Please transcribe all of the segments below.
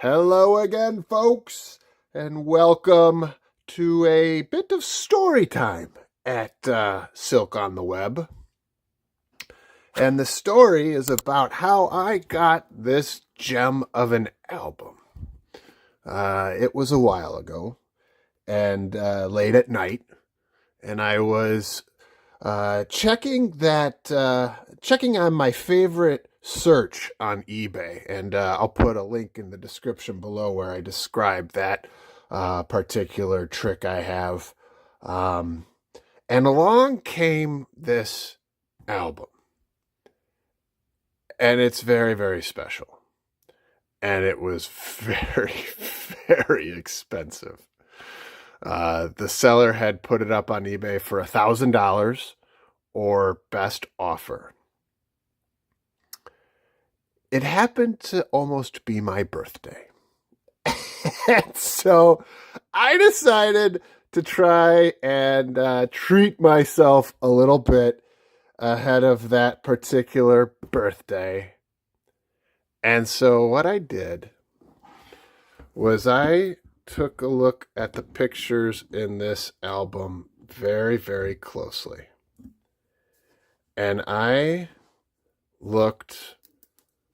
Hello again, folks, and welcome to a bit of story time at Silk on the Web. And the story is about how I got this gem of an album. It was a while ago, and late at night, and I was checking on my favorite search on eBay, and I'll put a link in the description below where I describe that particular trick I have. And along came this album, and it's very, very special, and it was very, very expensive. The seller had put it up on eBay for $1,000 or best offer. It happened to almost be my birthday. And so I decided to try and treat myself a little bit ahead of that particular birthday. And so what I did was I took a look at the pictures in this album very, very closely. And I looked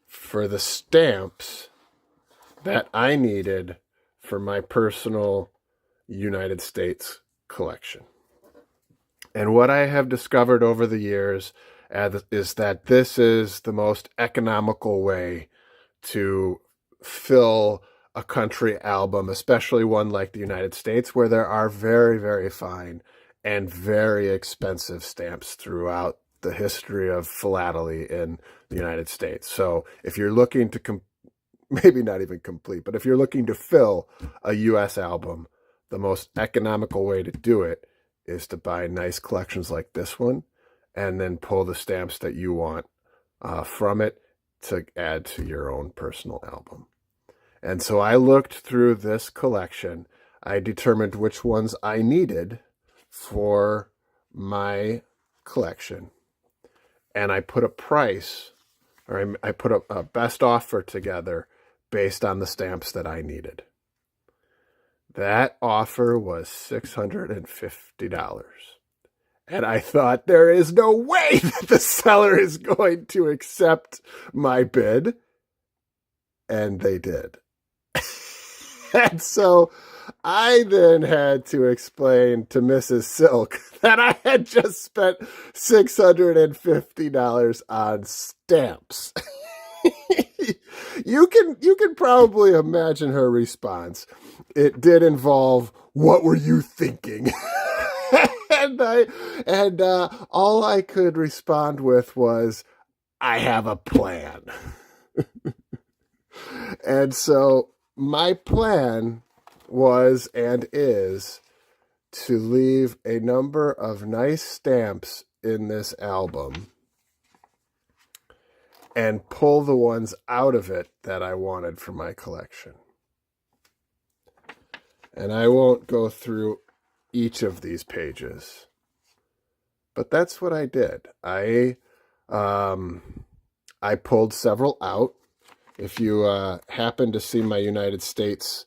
for the stamps that I needed for my personal United States collection. And what I have discovered over the years is that this is the most economical way to fill a country album, especially one like the United States, where there are very, very fine and very expensive stamps throughout the history of philately in the United States. So if you're looking to maybe not even complete, but if you're looking to fill a U.S. album, the most economical way to do it is to buy nice collections like this one and then pull the stamps that you want from it to add to your own personal album. And so I looked through this collection. I determined which ones I needed for my collection. And I put a price, or I put a best offer together based on the stamps that I needed. That offer was $650. And I thought, there is no way that the seller is going to accept my bid. And they did. And so I then had to explain to Mrs. Silk that I had just spent $650 on stamps. You can probably imagine her response. It did involve, "What were you thinking?" and all I could respond with was, "I have a plan." And so my plan was and is to leave a number of nice stamps in this album and pull the ones out of it that I wanted for my collection. And I won't go through each of these pages, but that's what I did. I pulled several out. If you happen to see my United States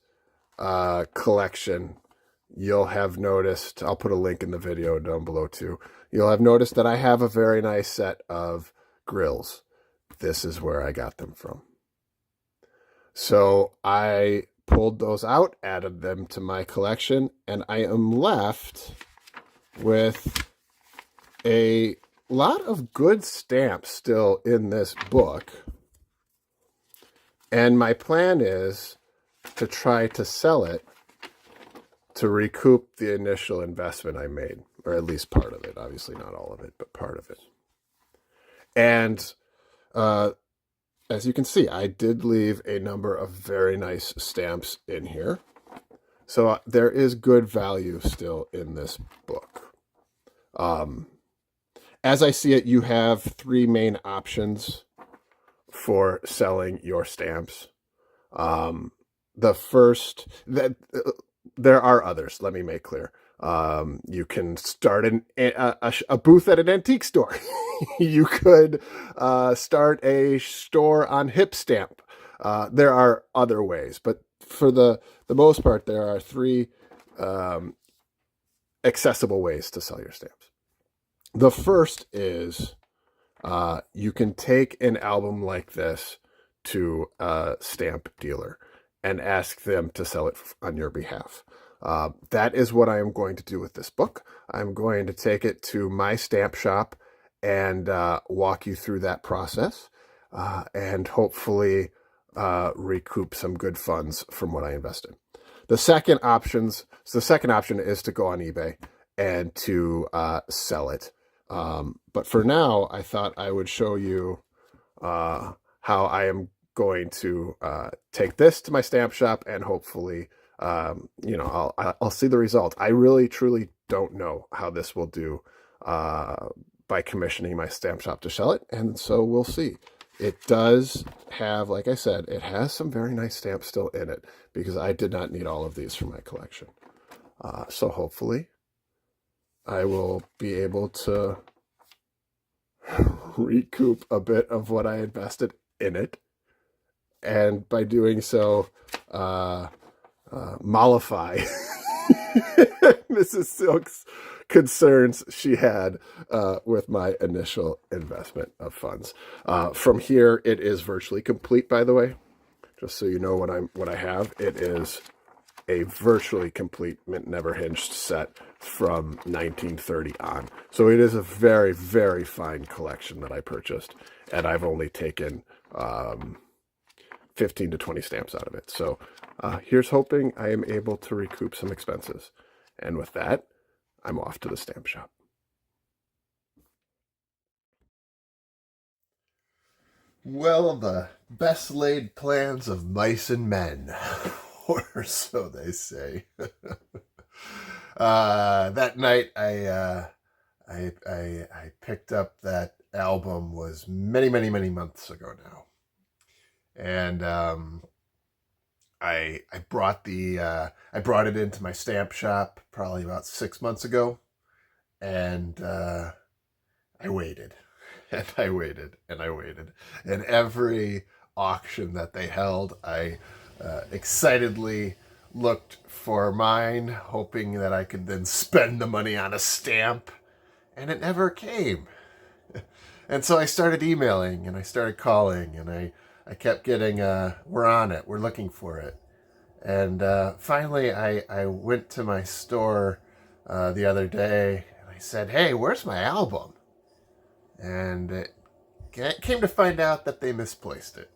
collection, you'll have noticed, I'll put a link in the video down below too, you'll have noticed that I have a very nice set of grills. This is where I got them from. So I pulled those out, added them to my collection, and I am left with a lot of good stamps still in this book. And my plan is to try to sell it to recoup the initial investment I made, or at least part of it. Obviously not all of it, but part of it. And as you can see, I did leave a number of very nice stamps in here. So there is good value still in this book. As I see it, you have three main options for selling your stamps. The first, there are others, let me make clear. You can start a booth at an antique store. You could start a store on Hipstamp. There are other ways, but for the most part, there are three um, accessible ways to sell your stamps. The first is you can take an album like this to a stamp dealer and ask them to sell it on your behalf. That is what I am going to do with this book. I'm going to take it to my stamp shop and walk you through that process and hopefully recoup some good funds from what I invested. The second option is to go on eBay and to sell it. But for now, I thought I would show you how I am going to take this to my stamp shop and hopefully, I'll see the result. I really, truly don't know how this will do by commissioning my stamp shop to sell it, and so we'll see. It does have, like I said, it has some very nice stamps still in it because I did not need all of these for my collection. So hopefully I will be able to recoup a bit of what I invested in it. And by doing so, mollify Mrs. Silk's concerns she had with my initial investment of funds. From here, it is virtually complete, by the way. Just so you know what I have, it is a virtually complete Mint Never Hinged set from 1930 on. So it is a very, very fine collection that I purchased, and I've only taken 15 to 20 stamps out of it. So here's hoping I am able to recoup some expenses. And with that, I'm off to the stamp shop. Well, the best laid plans of mice and men, or so they say. That night, I picked up that album was many, many, many months ago now, and I brought it into my stamp shop probably about 6 months ago, and I waited. And I waited, and I waited. And every auction that they held, I excitedly looked for mine, hoping that I could then spend the money on a stamp. And it never came. And so I started emailing, and I started calling, and I kept getting, we're on it, we're looking for it. And finally, I went to my store the other day, and I said, hey, where's my album? And it came to find out that they misplaced it.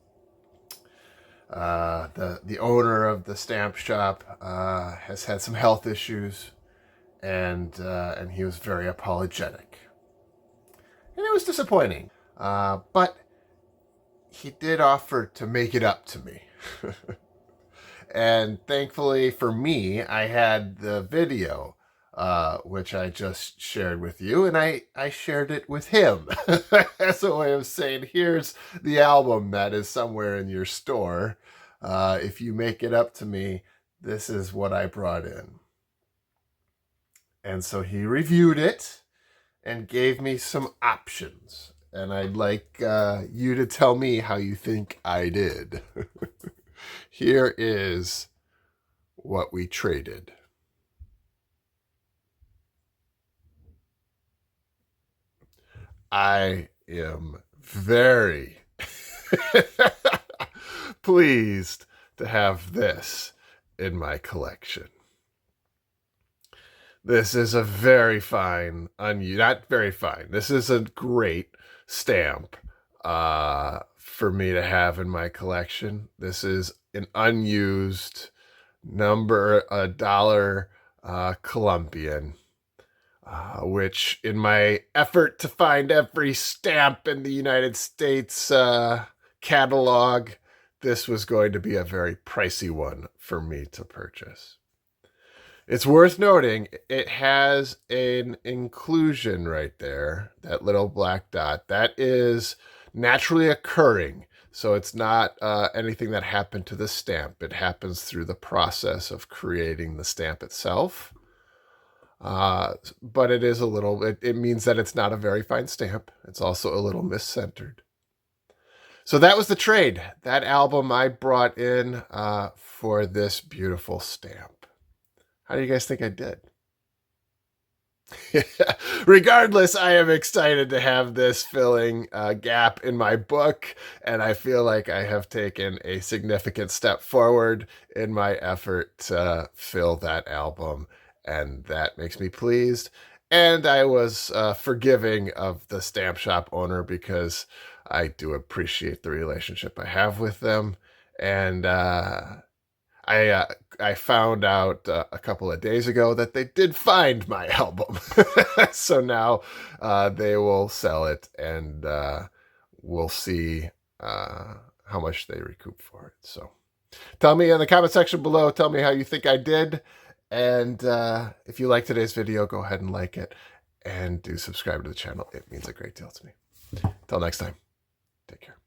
The owner of the stamp shop has had some health issues, and he was very apologetic, and it was disappointing. But he did offer to make it up to me. And thankfully for me, I had the video, which I just shared with you, and I shared it with him as a way of saying, here's the album that is somewhere in your store. If you make it up to me, this is what I brought in. And so he reviewed it and gave me some options. And I'd like you to tell me how you think I did. Here is what we traded. I am very pleased to have this in my collection. This is a very fine, not very fine. This is a great stamp for me to have in my collection. This is an unused number $1 Columbian, which in my effort to find every stamp in the United States catalog, this was going to be a very pricey one for me to purchase. It's worth noting, it has an inclusion right there, that little black dot. That is naturally occurring. So it's not anything that happened to the stamp. It happens through the process of creating the stamp itself. But it is it means that it's not a very fine stamp. It's also a little miscentered. So that was the trade. That album I brought in for this beautiful stamp. How do you guys think I did? Regardless, I am excited to have this filling a gap in my book, and I feel like I have taken a significant step forward in my effort to fill that album, and that makes me pleased. And I was forgiving of the stamp shop owner because I do appreciate the relationship I have with them, and I uh, I found out a couple of days ago that they did find my album, so now they will sell it, and we'll see how much they recoup for it. So, tell me in the comment section below. Tell me how you think I did, and if you like today's video, go ahead and like it, and do subscribe to the channel. It means a great deal to me. Till next time, take care.